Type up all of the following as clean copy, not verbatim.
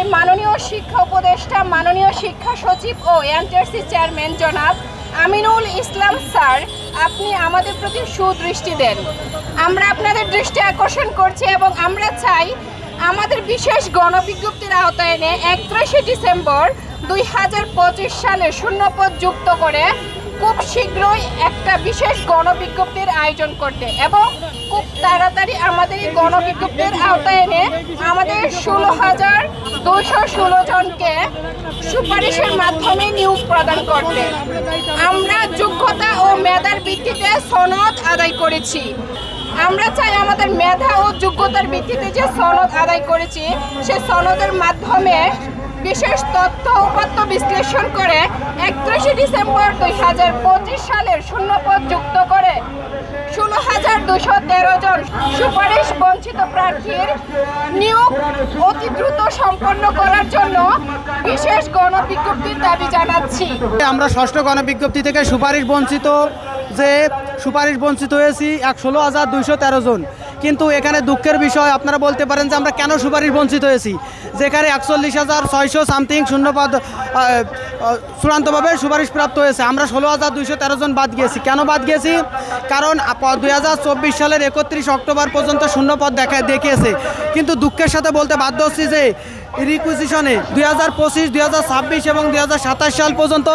চাই মাননীয় শিক্ষা উপদেষ্টা, মাননীয় শিক্ষা সচিব ও এনটিআরসি চেয়ারম্যান জনাব আমিনুল ইসলাম স্যার আপনি আমাদের প্রতি সুদৃষ্টি দেন। আমরা আপনাদের দৃষ্টি আকর্ষণ করছি এবং আমরা চাই আমাদের বিশেষ গণবিজ্ঞপ্তির আওতায় এনে 31শে ডিসেম্বর 2025 সালে শূন্যপদ যুক্ত করে খুব শীঘ্রই একটা বিশেষ গণবিজ্ঞপ্তির আয়োজন করতে এবং খুব তাড়াতাড়ি আমাদের এই গণবিজ্ঞপ্তির আওতায় এনে আমাদের 16,216 জনকে সুপারিশের মাধ্যমে নিয়োগ প্রদান করতে। আমরা যোগ্যতা ও মেধার ভিত্তিতে সনদ আদায় করেছি। আমরা চাই আমাদের মেধা ও যোগ্যতার ভিত্তিতে যে সনদ আদায় করেছি সে সনদের মাধ্যমে বিশেষ তথ্য উপাত্ত বিশ্লেষণ করে 31শে ডিসেম্বর 2025 সালের শূন্যপদ যুক্ত করে 16,213 জন সুপারিশ বঞ্চিত প্রার্থীর নিয়োগ অতি দ্রুত সম্পন্ন করার জন্য বিশেষ গণবিজ্ঞপ্তির দাবি জানাচ্ছি। আমরা ষষ্ঠ গণবিজ্ঞপ্তি থেকে সুপারিশ বঞ্চিত হয়েছি 16,213 জন। কিন্তু এখানে দুঃখের বিষয়, আপনারা বলতে পারেন যে আমরা কেন সুপারিশ বঞ্চিত হয়েছি, যেখানে 41,600 সামথিং শূন্যপদ চূড়ান্তভাবে সুপারিশ প্রাপ্ত হয়েছে। আমরা 16,213 জন বাদ গিয়েছি। কেন বাদ গিয়েছি? কারণ 2024 সালের 31 অক্টোবর পর্যন্ত শূন্যপদ দেখিয়েছে। কিন্তু দুঃখের সাথে বলতে বাধ্য হচ্ছি যে রিকুইজিশনে 2025, 2026 এবং 2027 সাল পর্যন্ত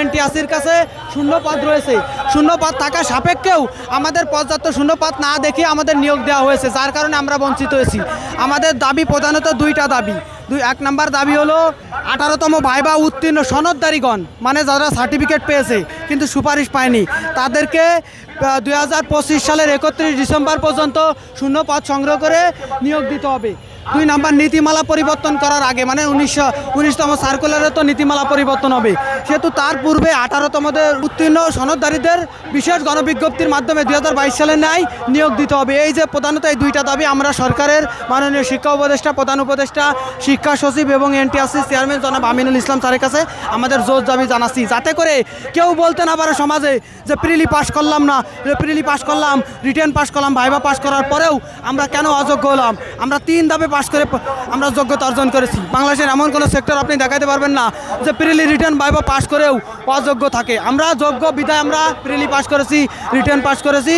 এনটিআরসির কাছে শূন্যপদ রয়েছে। শূন্যপদ থাকা সাপেক্ষেও আমাদের পর্যাপ্ত শূন্যপদ না দেখে আমাদের নিয়োগ দেওয়া হয়েছে, যার কারণে আমরা বঞ্চিত হয়েছি। আমাদের দাবি প্রধানত দুইটা দাবি। এক নম্বর দাবি হলো 18তম ভাইবা উত্তীর্ণ সনদদারিগণ, মানে যারা সার্টিফিকেট পেয়েছে কিন্তু সুপারিশ পায়নি, তাদেরকে 2025 সালের 31 ডিসেম্বর পর্যন্ত শূন্যপদ সংগ্রহ করে নিয়োগ দিতে হবে। 2 নম্বর নীতিমালা পরিবর্তন করার আগে, মানে 19তম সার্কুলারে তো নীতিমালা পরিবর্তন হবে, সেহেতু তার পূর্বে 18তমদের উত্তীর্ণ সনদদারীদের বিশেষ গণবিজ্ঞপ্তির মাধ্যমে 2022 সালে ন্যায় নিয়োগ দিতে হবে। এই যে প্রধানত এই দুইটা দাবি আমরা সরকারের মাননীয় শিক্ষা উপদেষ্টা, প্রধান উপদেষ্টা, শিক্ষা সচিব এবং এনটিআরসি চেয়ারম্যান জনাব আমিনুল ইসলাম স্যারের কাছে আমাদের জোর দাবি জানাচ্ছি, যাতে করে কেউ বলতে না পারে সমাজে যে প্রিলি পাস করলাম না, প্রিলি পাস করলাম, রিটেন পাস করলাম, ভাইবা পাস করার পরেও আমরা কেন অযোগ্য হলাম। আমরা 3 ধাপে পাস করে আমরা যোগ্যতা অর্জন করেছি। বাংলাদেশের এমন কোনো সেক্টর আপনি দেখাতে পারবেন না যে প্রিলি রিটেন ভাইবা পাস করেও অযোগ্য থাকে। আমরা যোগ্য বিধায় আমরা প্রিলি পাস করেছি, রিটেন পাস করেছি।